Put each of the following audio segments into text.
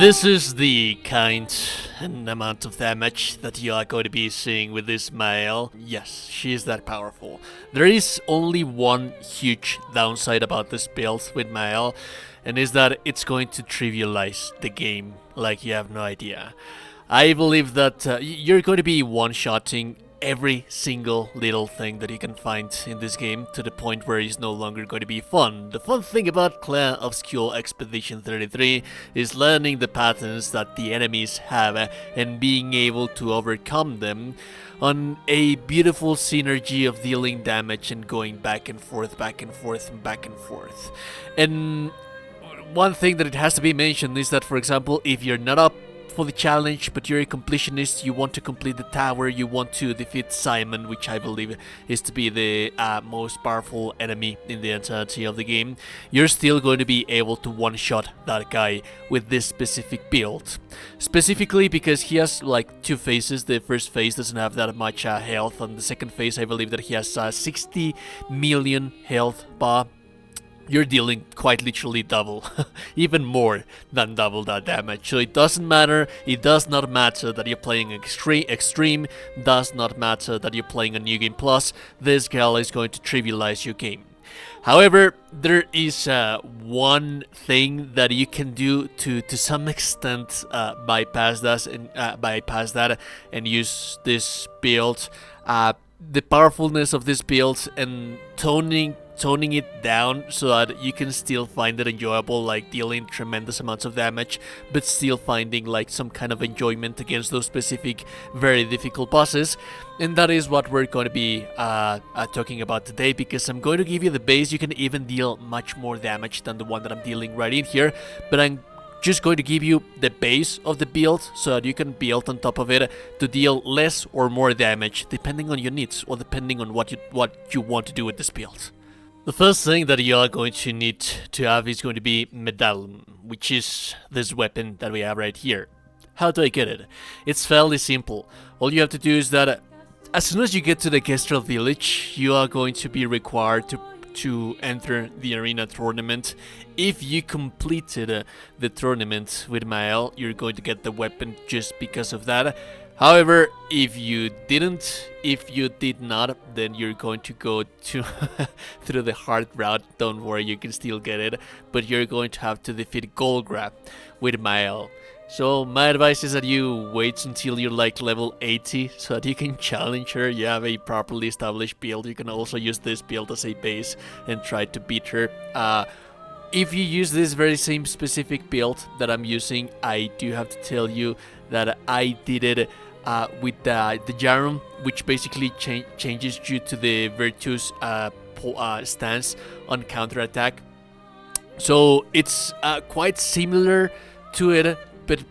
This is the kind and amount of damage that you are going to be seeing with this Maelle. Yes, she is that powerful. There is only one huge downside about this build with Maelle, and is that it's going to trivialize the game like you have no idea. I believe that you're going to be one-shotting every single little thing that you can find in this game to the point where it's no longer going to be fun. The fun thing about Clair Obscur Expedition 33 is learning the patterns that the enemies have and being able to overcome them on a beautiful synergy of dealing damage and going back and forth, back and forth, and back and forth. And one thing that it has to be mentioned is that, for example, if you're not up for the challenge, but you're a completionist, you want to complete the tower, you want to defeat Simon, which I believe is to be the most powerful enemy in the entirety of the game, you're still going to be able to one-shot that guy with this specific build. Specifically because he has like two phases. The first phase doesn't have that much health, and the second phase I believe that he has 60 million health bar. You're dealing quite literally double, even more than double that damage. So it doesn't matter, it does not matter that you're playing extreme, does not matter that you're playing a New Game Plus, this girl is going to trivialize your game. However, there is one thing that you can do to some extent bypass that and use this build. The powerfulness of this build and toning it down so that you can still find it enjoyable, like dealing tremendous amounts of damage, but still finding like some kind of enjoyment against those specific very difficult bosses. And that is what we're going to be talking about today, because I'm going to give you the base. You can even deal much more damage than the one that I'm dealing right in here, but I'm just going to give you the base of the build so that you can build on top of it to deal less or more damage depending on your needs or depending on what you want to do with this build. The first thing that you are going to need to have is going to be Medallion, which is this weapon that we have right here. How do I get it? It's fairly simple. All you have to do is that as soon as you get to the Kestrel village, you are going to be required to enter the arena tournament. If you completed the tournament with Maelle, you're going to get the weapon just because of that. However, if you did not, then you're going to go to through the hard route. Don't worry, you can still get it, but you're going to have to defeat Golgrab with Maelle. So my advice is that you wait until you're like level 80 so that you can challenge her. You have a properly established build. You can also use this build as a base and try to beat her. If you use this very same specific build that I'm using, I do have to tell you that I did it with the Jarum, which basically changes you to the Virtus stance on counterattack. So it's quite similar to it, but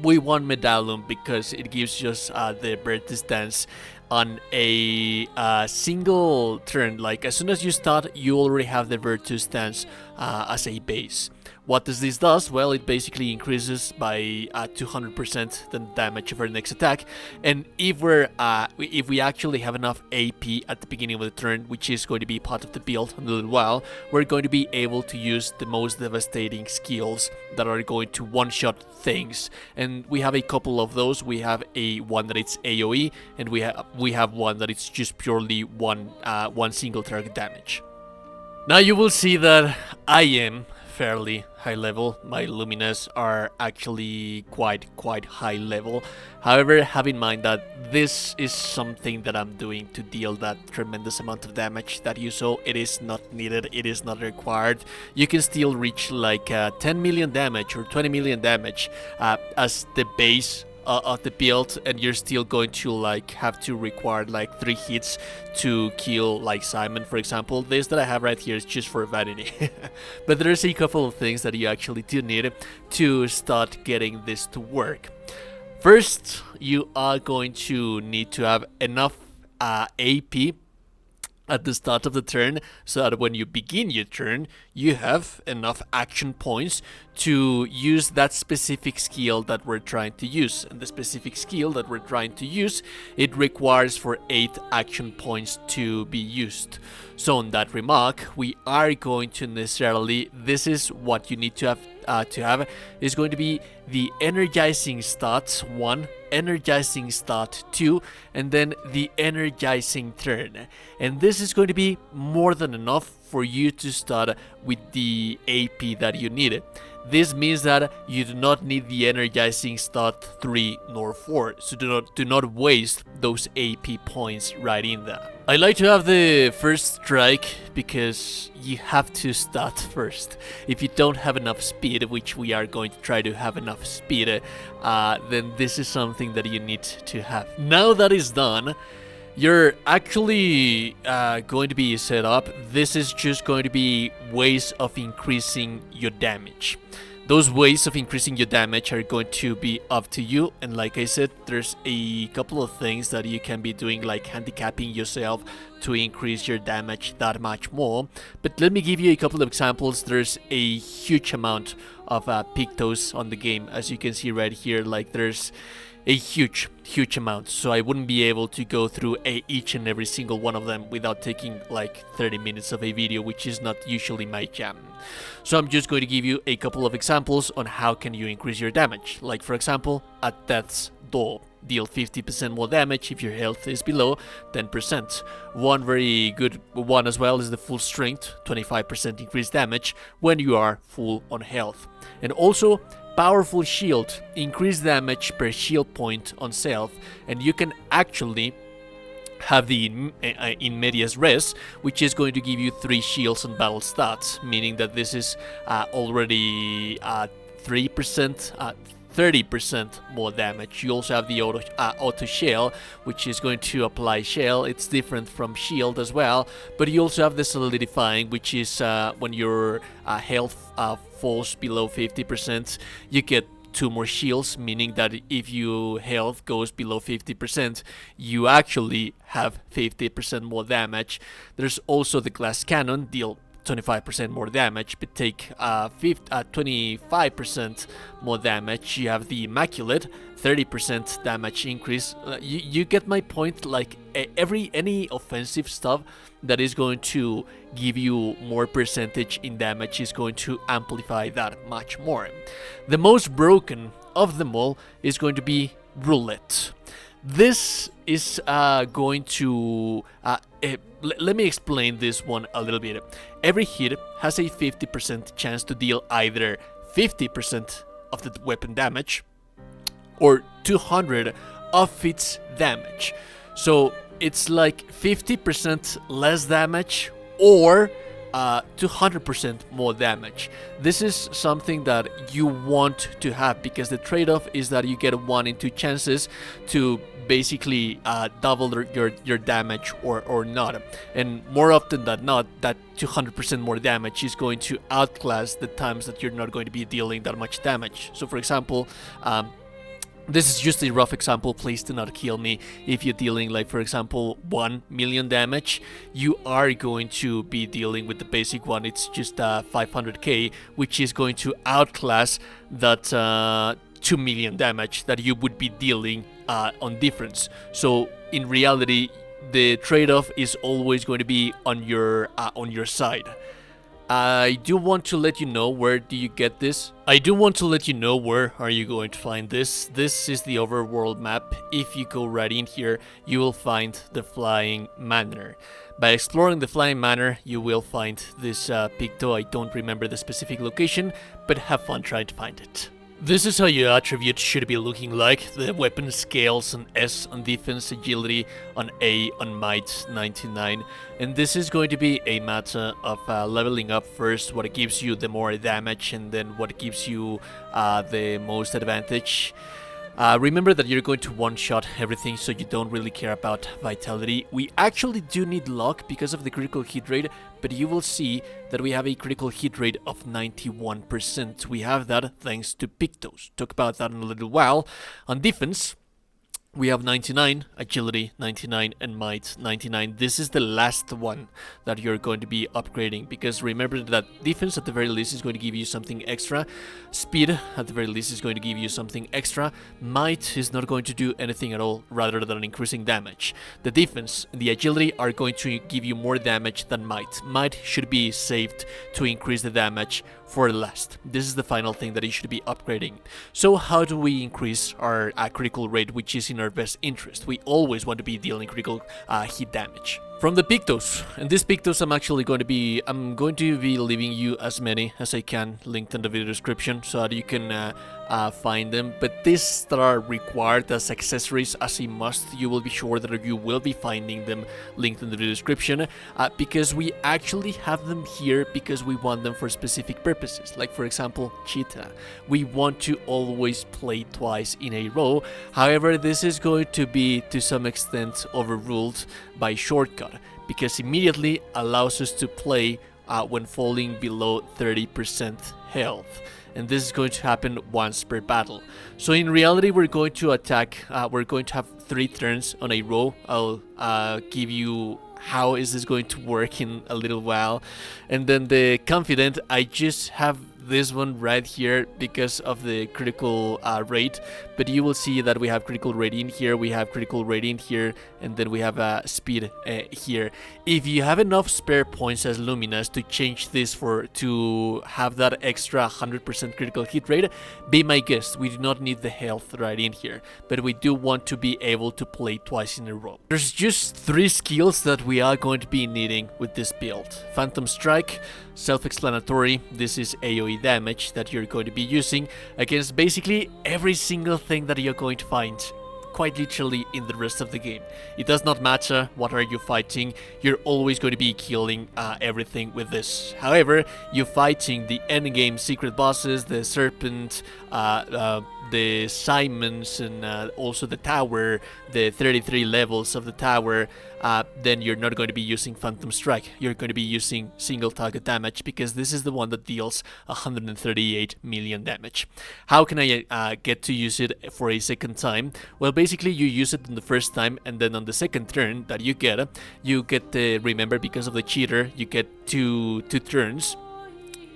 we want Medallion because it gives us the Virtus stance on a single turn. Like as soon as you start, you already have the Virtus stance as a base. What does this does? Well, it basically increases by 200% the damage of our next attack. And if we actually have enough AP at the beginning of the turn, which is going to be part of the build in a little while, we're going to be able to use the most devastating skills that are going to one-shot things. And we have a couple of those. We have one that it's AoE, and we have one that it's just purely one single target damage. Now you will see that I am fairly high level. My Luminas are actually quite high level. However, have in mind that this is something that I'm doing to deal that tremendous amount of damage that you saw. It is not needed, it is not required. You can still reach like 10 million damage or 20 million damage as the base of the build, and you're still going to like have to require like 3 hits to kill like Simon, for example. This that I have right here is just for vanity. But there's a couple of things that you actually do need to start getting this to work. First, you are going to need to have enough AP at the start of the turn so that when you begin your turn, you have enough action points to use that specific skill that we're trying to use. And the specific skill that we're trying to use, it requires for 8 action points to be used. So on that remark, we are going to necessarily, this is what you need to have to have is going to be the Energizing Stat 1, Energizing Stat 2, and then the Energizing Turn. And this is going to be more than enough for you to start with the AP that you need. This means that you do not need the Energizing Stat 3 nor 4, so do not waste those AP points right in there. I like to have the first strike because you have to start first. If you don't have enough speed, which we are going to try to have enough speed, then this is something that you need to have. Now that is done, you're actually going to be set up. This is just going to be ways of increasing your damage. Those ways of increasing your damage are going to be up to you, and like I said, there's a couple of things that you can be doing, like handicapping yourself to increase your damage that much more. But let me give you a couple of examples. There's a huge amount of Pictos on the game, as you can see right here. Like there's a huge amount, so I wouldn't be able to go through each and every single one of them without taking like 30 minutes of a video, which is not usually my jam. So I'm just going to give you a couple of examples on how can you increase your damage. Like for example, at Death's Door, deal 50% more damage if your health is below 10%. One very good one as well is the Full Strength, 25% increased damage when you are full on health. And also Powerful Shield, increased damage per shield point on self, and you can actually have the in medias res, which is going to give you 3 shields on battle stats, meaning that this is already 3%, 30% more damage. You also have the auto shell, which is going to apply shell. It's different from shield as well, but you also have the solidifying, which is when your health falls below 50%, you get 2 more shields, meaning that if your health goes below 50%, you actually have 50% more damage. There's also the Glass Cannon, deal 25% more damage, but take 25% more damage. You have the Immaculate, 30% damage increase. You get my point. Like any offensive stuff that is going to give you more percentage in damage is going to amplify that much more. The most broken of them all is going to be Roulette. This is going to let me explain this one a little bit. Every hit has a 50% chance to deal either 50% of the weapon damage or 200 of its damage. So it's like 50% less damage or 200% more damage. This is something that you want to have because the trade-off is that you get 1 in 2 chances to basically double your damage or not, and more often than not that 200% more damage is going to outclass the times that you're not going to be dealing that much damage. So for example, this is just a rough example, please do not kill me. If you're dealing, like for example, 1 million damage, you are going to be dealing with the basic one. It's just 500k, which is going to outclass that 2 million damage that you would be dealing on difference. So in reality, the trade-off is always going to be on your side. I do want to let you know where do you get this. I do want to let you know where are you going to find this. This is the overworld map. If you go right in here, you will find the Flying Manor. By exploring the Flying Manor, you will find this Picto. I don't remember the specific location, but have fun trying to find it. This is how your attributes should be looking like. The weapon scales on S on defense, agility on A, on might 99. And this is going to be a matter of leveling up first what gives you the more damage and then what gives you the most advantage. Remember that you're going to one-shot everything, so you don't really care about vitality. We actually do need luck because of the critical hit rate, but you will see that we have a critical hit rate of 91%. We have that thanks to Pictos. Talk about that in a little while. On defense, we have 99, agility 99, and might 99. This is the last one that you're going to be upgrading, because remember that defense at the very least is going to give you something extra. Speed at the very least is going to give you something extra. Might is not going to do anything at all rather than increasing damage. The defense and the agility are going to give you more damage than might. Might should be saved to increase the damage for last. This is the final thing that you should be upgrading. So how do we increase our critical rate, which is in our best interest? We always want to be dealing critical hit damage. From the Pictos, and this Pictos I'm going to be leaving you as many as I can linked in the video description so that you can find them, but these that are required as accessories as a must, you will be sure that you will be finding them linked in the video description, because we actually have them here because we want them for specific purposes. Like for example, Cheetah, we want to always play twice in a row. However, this is going to be to some extent overruled by Shortcut, because immediately allows us to play when falling below 30% health, and this is going to happen once per battle. So in reality, we're going to attack, we're going to have 3 turns on a row. I'll give you how is this going to work in a little while. And then the Confident, I just have this one right here because of the critical rate, but you will see that we have critical rate in here, we have critical rate in here, and then we have speed here. If you have enough spare points as Luminas to change this to have that extra 100% critical hit rate, be my guest, we do not need the health right in here, but we do want to be able to play twice in a row. There's just 3 skills that we are going to be needing with this build. Phantom Strike, self-explanatory, this is AoE damage that you're going to be using against basically every single thing that you're going to find quite literally in the rest of the game. It does not matter what are you fighting, you're always going to be killing everything with this. However, you're fighting the endgame secret bosses, the Serpent, the Simons, and also the tower, the 33 levels of the tower, then you're not going to be using Phantom Strike. You're going to be using single target damage, because this is the one that deals 138 million damage. How can I get to use it for a second time? Well, basically you use it on the first time, and then on the second turn that you get remember, because of the cheater, you get two turns.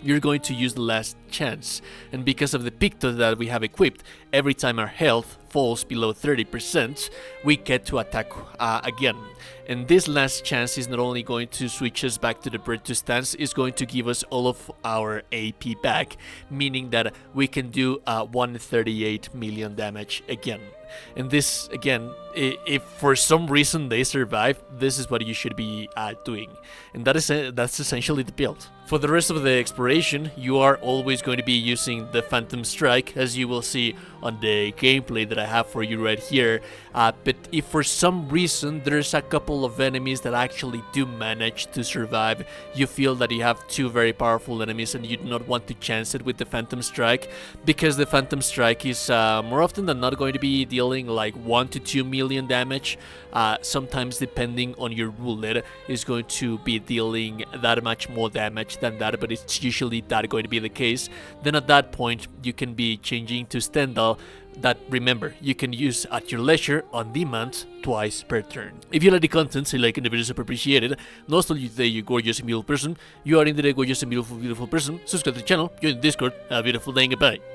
You're going to use the last chance, and because of the Pictos that we have equipped, every time our health falls below 30%, we get to attack again. And this last chance is not only going to switch us back to the bird to stance, it's going to give us all of our AP back, meaning that we can do 138 million damage again. And this, again, if for some reason they survive, this is what you should be doing. And that's essentially the build. For the rest of the exploration, you are always going to be using the Phantom Strike, as you will see on the gameplay that I have for you right here. But if for some reason there's a couple of enemies that actually do manage to survive, you feel that you have 2 very powerful enemies and you do not want to chance it with the Phantom Strike, because the Phantom Strike is more often than not going to be dealing like 1 to 2 million damage. Sometimes, depending on your roulette, is going to be dealing that much more damage than that, but it's usually that going to be the case. Then at that point you can be changing to Stendhal, that, remember, you can use at your leisure on demand twice per turn. If you like the content, say like and the video is super appreciated. And also today, you gorgeous and beautiful person, you are indeed a gorgeous and beautiful person. Subscribe to the channel, join the Discord. Have a beautiful day and goodbye.